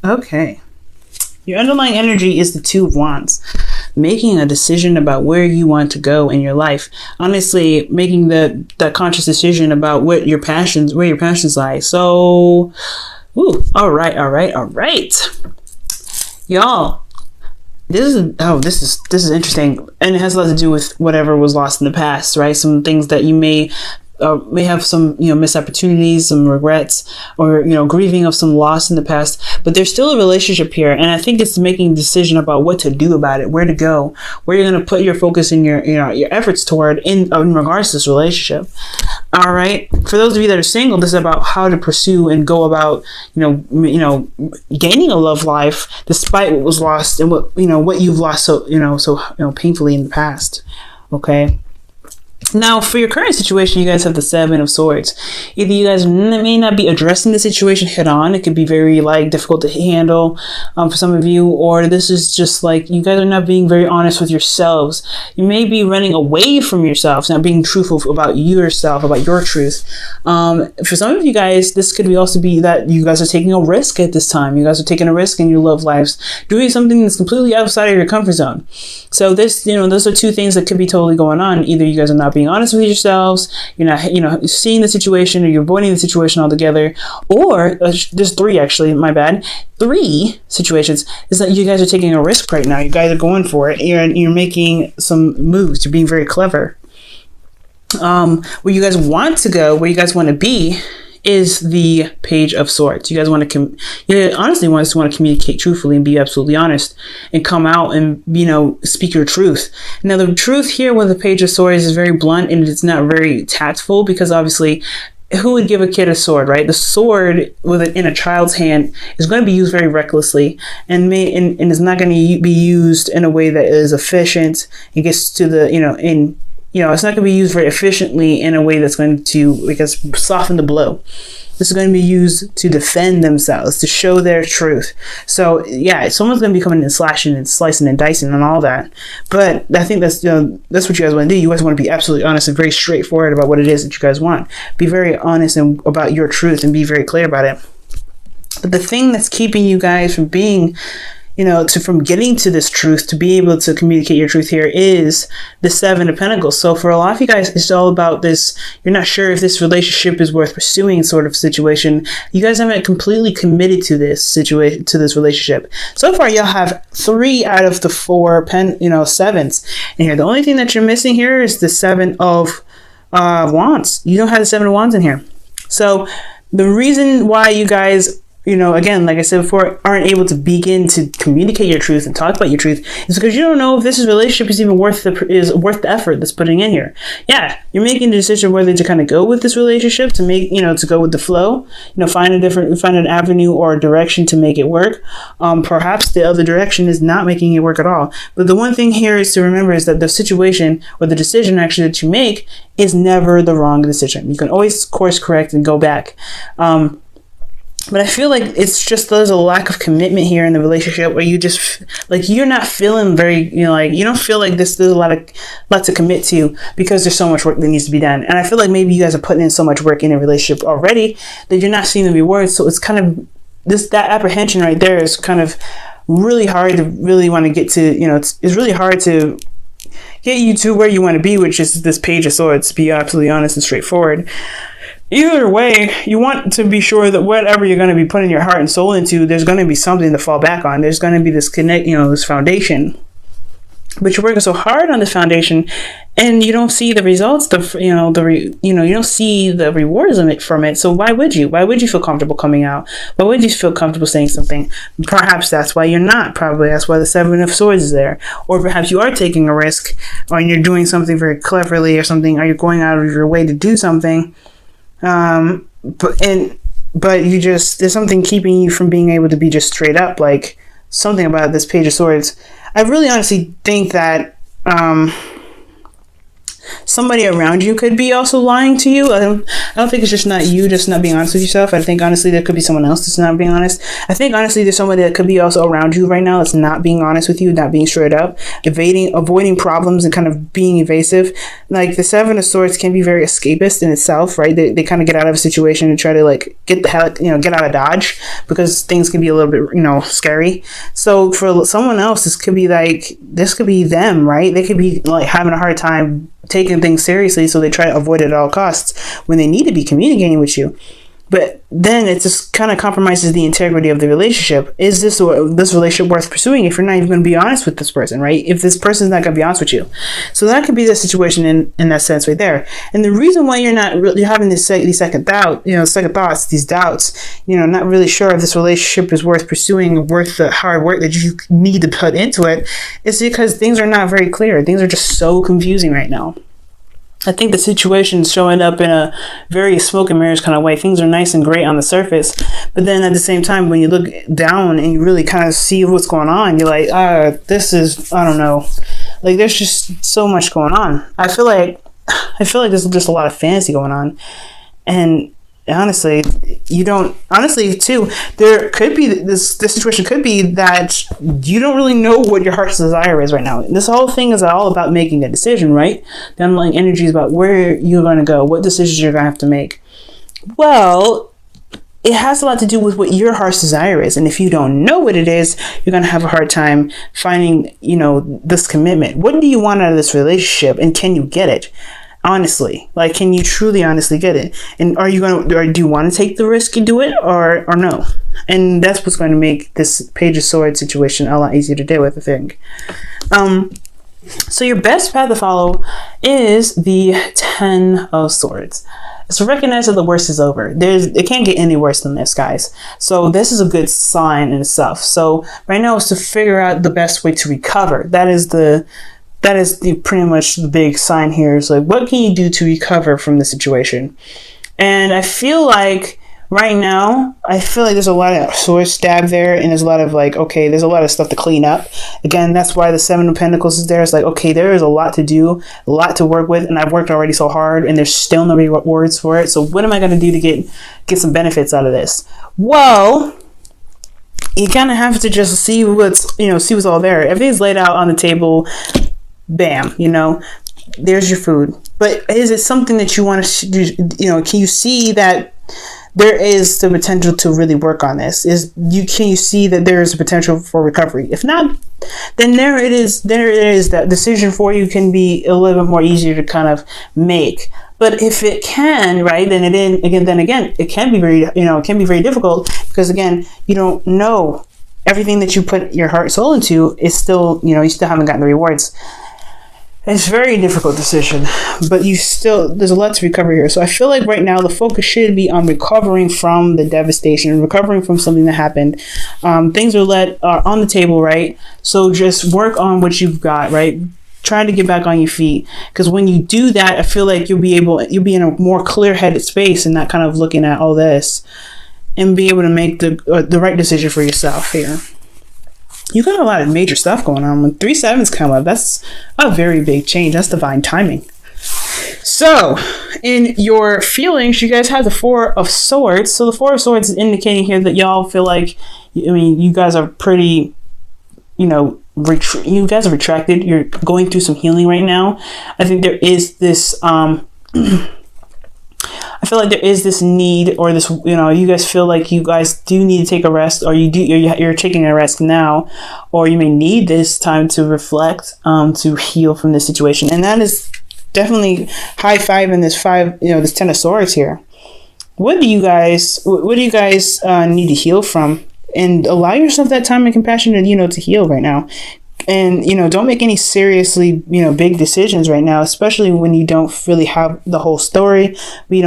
Okay. Your underlying energy is the Two of Wands. Making a decision about where you want to go in your life. Honestly, making that conscious decision about where your passions lie. So, all right. Y'all, this is interesting, and it has a lot to do with whatever was lost in the past, right? Some things that you may have some, missed opportunities, some regrets, or, grieving of some loss in the past, but there's still a relationship here. And I think it's making a decision about what to do about it, where to go, where you're going to put your focus and your efforts toward in regards to this relationship. All right. For those of you that are single, this is about how to pursue and go about, gaining a love life despite what was lost and what you've lost so painfully in the past. Okay. Now, for your current situation, you guys have the Seven of Swords. Either you guys may not be addressing the situation head on. It could be very difficult to handle for some of you, or this is just you guys are not being very honest with yourselves. You may be running away from yourselves, not being truthful about yourself, about your truth. For some of you guys, this could also be that you guys are taking a risk at this time. You guys are taking a risk in your love lives, doing something that's completely outside of your comfort zone. So this, those are two things that could be totally going on. Either you guys are not being honest with yourselves, you're not, seeing the situation, or you're avoiding the situation altogether, or there's three, actually, my bad. Three situations is that you guys are taking a risk right now. You guys are going for it. You're making some moves. You're being very clever. Where you guys want to go, where you guys want to be, is the Page of Swords. You guys want to, honestly want to communicate truthfully and be absolutely honest and come out and, speak your truth. Now, the truth here with the Page of Swords is very blunt and it's not very tactful, because obviously, who would give a kid a sword, right? The sword in a child's hand is going to be used very recklessly and is not going to be used in a way that is efficient and gets to the, it's not going to be used very efficiently in a way that's going to, soften the blow. This is going to be used to defend themselves, to show their truth. So, yeah, someone's going to be coming and slashing and slicing and dicing and all that. But I think that's what you guys want to do. You guys want to be absolutely honest and very straightforward about what it is that you guys want. Be very honest about your truth and be very clear about it. But the thing that's keeping you guys from being from getting to this truth, to be able to communicate your truth here, is the Seven of Pentacles. So for a lot of you guys, it's all about this. You're not sure if this relationship is worth pursuing, sort of situation. You guys haven't completely committed to this situation, to this relationship. So far, y'all have 3 out of the 4 sevens in here. The only thing that you're missing here is the Seven of Wands. You don't have the Seven of Wands in here. So the reason why you guys, again, like I said before, aren't able to begin to communicate your truth and talk about your truth is because you don't know if this relationship is even worth the effort that's putting in here. Yeah, you're making the decision whether to kind of go with this relationship, to make, to go with the flow, find an avenue or a direction to make it work. Perhaps the other direction is not making it work at all. But the one thing here is to remember is that the situation or the decision actually that you make is never the wrong decision. You can always course correct and go back. But I feel like it's just there's a lack of commitment here in the relationship where you just you're not feeling very, you don't feel like there's a lot to commit to because there's so much work that needs to be done. And I feel like maybe you guys are putting in so much work in a relationship already that you're not seeing the rewards. So it's kind of that apprehension right there is kind of really hard to really want to get to, it's really hard to get you to where you want to be, which is this Page of Swords, to be absolutely honest and straightforward. Either way, you want to be sure that whatever you're going to be putting your heart and soul into, there's going to be something to fall back on. There's going to be this this foundation. But you're working so hard on the foundation, and you don't see the results. You don't see the rewards from it. So why would you? Why would you feel comfortable coming out? Why would you feel comfortable saying something? Perhaps that's why you're not. Probably that's why the Seven of Swords is there. Or perhaps you are taking a risk, or you're doing something very cleverly, or something. Or you're going out of your way to do something. But there's something keeping you from being able to be just straight up, something about this Page of Swords. I really honestly think that, somebody around you could be also lying to you. I don't think it's just not you just not being honest with yourself. I think honestly there could be someone else that's not being honest. I think honestly there's somebody that could be also around you right now that's not being honest with you, not being straight up, avoiding problems and kind of being evasive. Like the Seven of Swords can be very escapist in itself, right? They kind of get out of a situation and try to like get the hell, get out of Dodge, because things can be a little bit, scary. So for someone else, this could be them, right? They could be like having a hard time taking things seriously, so they try to avoid it at all costs when they need to be communicating with you. But then it just kind of compromises the integrity of the relationship. Is this relationship worth pursuing if you're not even going to be honest with this person, right? If this person's not going to be honest with you. So that could be the situation in that sense right there. And the reason why you're not really having these second thoughts, these doubts, not really sure if this relationship is worth pursuing, worth the hard work that you need to put into it, is because things are not very clear. Things are just so confusing right now. I think the situation's showing up in a very smoke and mirrors kind of way. Things are nice and great on the surface, but then at the same time, when you look down and you really kind of see what's going on, you're like, this is, I don't know. Like, there's just so much going on. I feel like there's just a lot of fantasy going on. And honestly, too, there could be this situation could be that you don't really know what your heart's desire is right now. This whole thing is all about making a decision, right? The underlying energy is about where you're going to go, what decisions you're going to have to make. Well, it has a lot to do with what your heart's desire is. And if you don't know what it is, you're going to have a hard time finding, this commitment. What do you want out of this relationship, and can you get it? Honestly, like, can you truly honestly get it? And do you want to take the risk and do it, or no? And that's what's going to make this Page of Swords situation a lot easier to deal with, I think. So your best path to follow is the Ten of Swords. So recognize that the worst is over. It can't get any worse than this, guys. So this is a good sign in itself. So right now is to figure out the best way to recover. That is pretty much the big sign here. Is like, what can you do to recover from the situation? And I feel like right now, there's a lot of sword stab there, and there's a lot of there's a lot of stuff to clean up. Again, that's why the Seven of Pentacles is there. It's like, okay, there is a lot to do, a lot to work with, and I've worked already so hard, and there's still no rewards for it. So what am I going to do to get some benefits out of this? Well, you kind of have to just see what's all there. Everything's laid out on the table. Bam, there's your food. But is it something that you want to do? Can you see that there is the potential to really work on this? Can you see that there is a potential for recovery? If not, then there it is. That decision for you can be a little bit more easier to kind of make. But if it can, right, then it can be very difficult, because again, you don't know everything that you put your heart and soul into is still, you still haven't gotten the rewards. It's a very difficult decision, but there's a lot to recover here. So I feel like right now the focus should be on recovering from the devastation, recovering from something that happened. Things are on the table, right? So just work on what you've got, right? Try to get back on your feet, because when you do that, I feel like you'll be in a more clear-headed space and not kind of looking at all this, and be able to make the right decision for yourself here. You got a lot of major stuff going on. When 3 sevens come up, that's a very big change. That's divine timing. So, in your feelings, you guys have the Four of Swords. So the Four of Swords is indicating here that y'all feel like, you guys are pretty, you guys are retracted. You're going through some healing right now. I think there is this, I feel like there is this need, or this, you guys feel like you guys do need to take a rest, or you're taking a rest now, or you may need this time to reflect, to heal from this situation. And that is definitely high five in this this Ten of Swords here. What do you guys need to heal from? And allow yourself that time and compassion to heal right now. And, don't make any seriously, big decisions right now, especially when you don't really have the whole story. You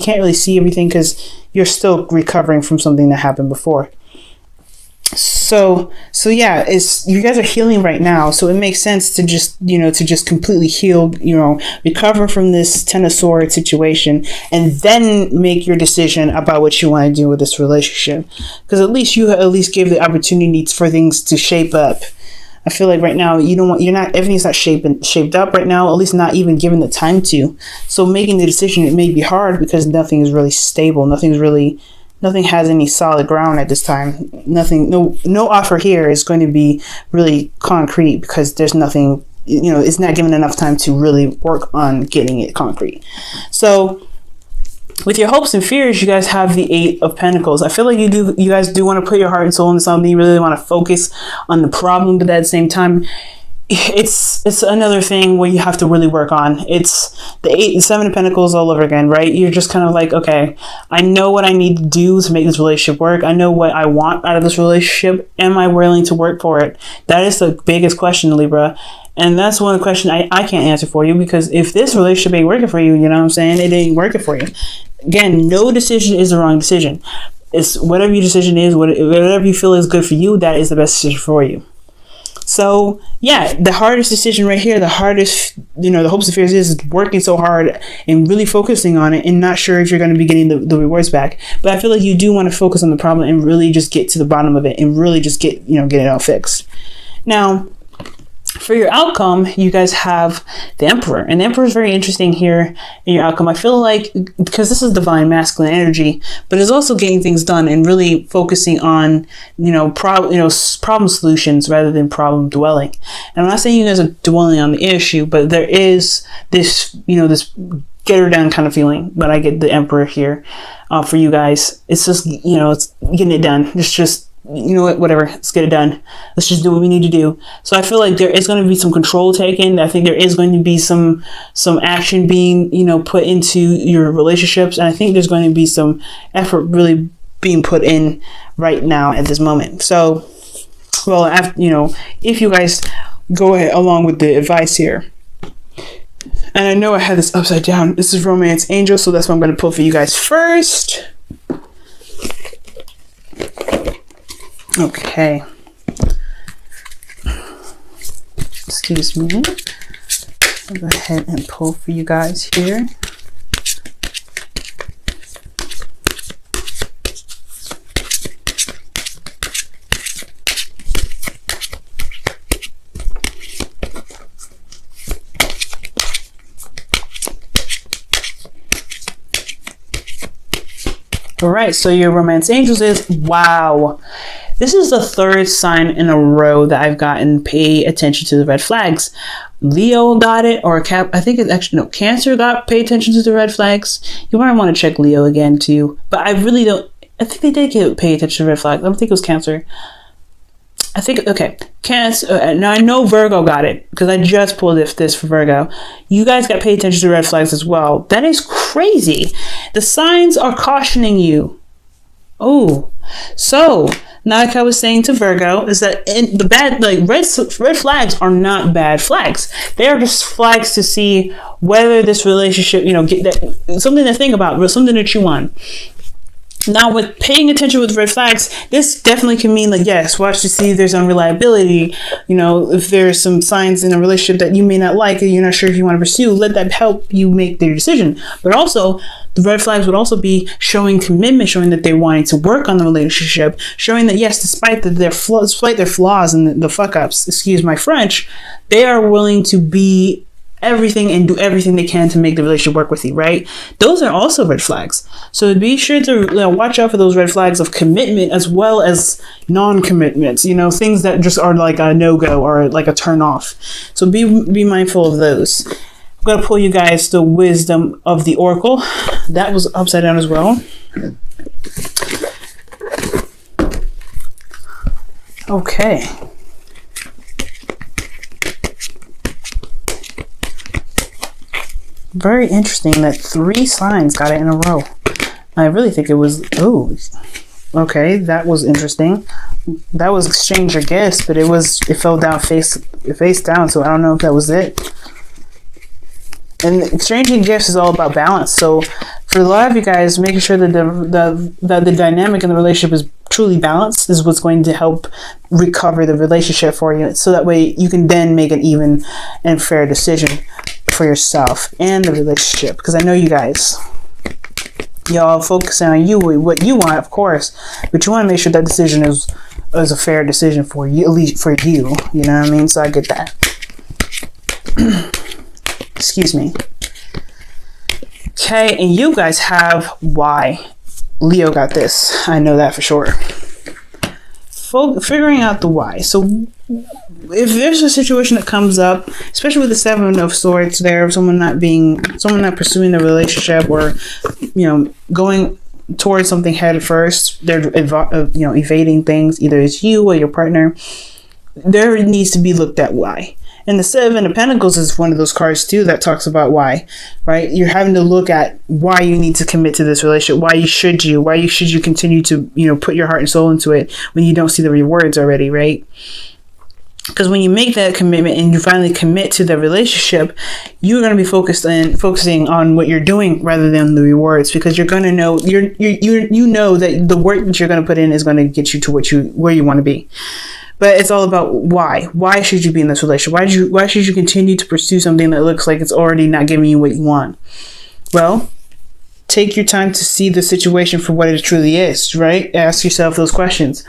can't really see everything, because you're still recovering from something that happened before. So yeah, you guys are healing right now. So it makes sense to just completely heal, recover from this Ten of Swords situation, and then make your decision about what you want to do with this relationship. Because at least you gave the opportunity for things to shape up. I feel like right now everything's not shaped up right now, at least not even given the time to. So making the decision, it may be hard because nothing is really stable. Nothing has any solid ground at this time. No offer here is going to be really concrete because there's nothing, it's not given enough time to really work on getting it concrete. So with your hopes and fears, you guys have the Eight of Pentacles. I feel like you guys do want to put your heart and soul into something. You really want to focus on the problem, but at the same time, it's another thing where you have to really work on. It's the Seven of Pentacles all over again, right? You're just kind of like, okay, I know what I need to do to make this relationship work. I know what I want out of this relationship. Am I willing to work for it? That is the biggest question, Libra. And that's one of the questions I can't answer for you, because if this relationship ain't working for you, you know what I'm saying? It ain't working for you. Again, no decision is the wrong decision. It's whatever your decision is, whatever you feel is good for you, that is the best decision for you. So yeah, the hardest decision right here, the hardest, the hopes and fears is working so hard and really focusing on it and not sure if you're going to be getting the rewards back. But I feel like you do want to focus on the problem and really just get to the bottom of it and really just get it all fixed. Now, for your outcome, you guys have the Emperor, and the Emperor is very interesting here in your outcome. I feel like, because this is divine masculine energy, but it's also getting things done and really focusing on problem solutions rather than problem dwelling. And I'm not saying you guys are dwelling on the issue, but there is this this get her done kind of feeling. But I get the Emperor here for you guys. It's just it's getting it done. It's just, whatever, let's get it done. Let's just do what we need to do. So I feel like there is going to be some control taken. I think there is going to be some action being, put into your relationships. And I think there's going to be some effort really being put in right now at this moment. So, well, if you guys go ahead along with the advice here. And I know I had this upside down. This is Romance Angel, so that's what I'm going to pull for you guys first. Okay. Excuse me. I'll go ahead and pull for you guys here. All right, so your Romance Angels is, wow. This is the third sign in a row that I've gotten pay attention to the red flags. Leo got it, or I think it's actually, no, Cancer got pay attention to the red flags. You might want to check Leo again too, but I really don't, I think they did pay attention to the red flags. I don't think it was Cancer. I think, okay, Cancer, now I know Virgo got it, because I just pulled this for Virgo. You guys got paid attention to the red flags as well. That is crazy. The signs are cautioning you. Oh, so, now like I was saying to Virgo, is that the bad, like red flags are not bad flags. They are just flags to see whether this relationship, something to think about, something to chew on. Now, with paying attention with red flags, this definitely can mean like, yes, watch to see if there's unreliability. If there's some signs in a relationship that you may not like and you're not sure if you want to pursue, let that help you make their decision. But also, the red flags would also be showing commitment, showing that they're wanting to work on the relationship, showing that, yes, despite their flaws and the fuck ups, excuse my French, they are willing to be everything and do everything they can to make the relationship work with you, right? Those are also red flags. So be sure to watch out for those red flags of commitment as well as non-commitments, things that just are like a no-go or like a turn off. So be mindful of those. I'm going to pull you guys the Wisdom of the Oracle. That was upside down as well. Okay. Very interesting that 3 signs got it in a row. I really think it was, okay, that was interesting. That was exchange, I guess, but it fell down face down, so I don't know if that was it. And exchanging gifts is all about balance. So for a lot of you guys, making sure that the dynamic in the relationship is truly balanced is what's going to help recover the relationship for you. So that way you can then make an even and fair decision for yourself and the relationship. Because I know you guys Y'all focusing on you, what you want, of course, but you want to make sure that decision is a fair decision for you, at least for you. You know what I mean? So I get that. Excuse me. Okay, and you guys have why. Leo got this. I know that for sure. Figuring out the why. So if there's a situation that comes up, especially with the Seven of Swords there, someone not pursuing the relationship, or going towards something head first, they're evading things, either it's you or your partner, there needs to be looked at why. And the Seven of Pentacles is one of those cards too that talks about why, right? You're having to look at why you need to commit to this relationship. Why should you continue to, put your heart and soul into it when you don't see the rewards already, right? Because when you make that commitment and you finally commit to the relationship, you're going to be focusing on what you're doing rather than the rewards, because you're going to know you know that the work that you're going to put in is going to get you to where you want to be. But it's all about why. Why should you be in this relationship? Why should you continue to pursue something that looks like it's already not giving you what you want? Well, take your time to see the situation for what it truly is, right? Ask yourself those questions.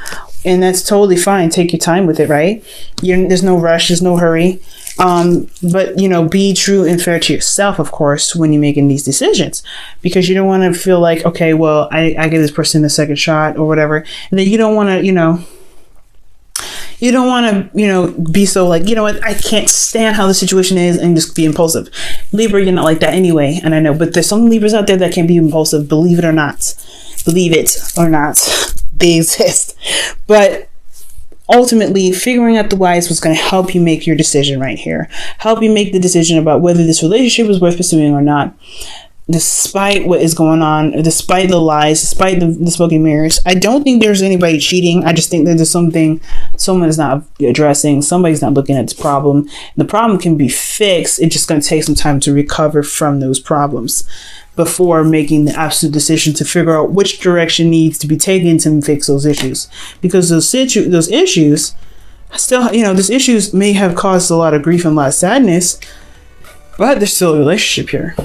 And that's totally fine. Take your time with it, right? There's no rush. There's no hurry. But, be true and fair to yourself, of course, when you're making these decisions, because you don't want to feel like, okay, well, I give this person a second shot or whatever. And then you don't want to, you don't want to, be so like, what, I can't stand how the situation is, and just be impulsive. Libra, you're not like that anyway. And I know, but there's some Libras out there that can be impulsive. Believe it or not. Believe it or not. They exist. But ultimately, figuring out the why is what's going to help you make your decision right here. Help you make the decision about whether this relationship is worth pursuing or not. Despite what is going on, despite the lies, despite the smoke and mirrors. I don't think there's anybody cheating. I just think that there's something someone is not addressing. Somebody's not looking at the problem. The problem can be fixed. It's just going to take some time to recover from those problems before making the absolute decision to figure out which direction needs to be taken to fix those issues. Because those issues still, those issues may have caused a lot of grief and a lot of sadness, but there's still a relationship here.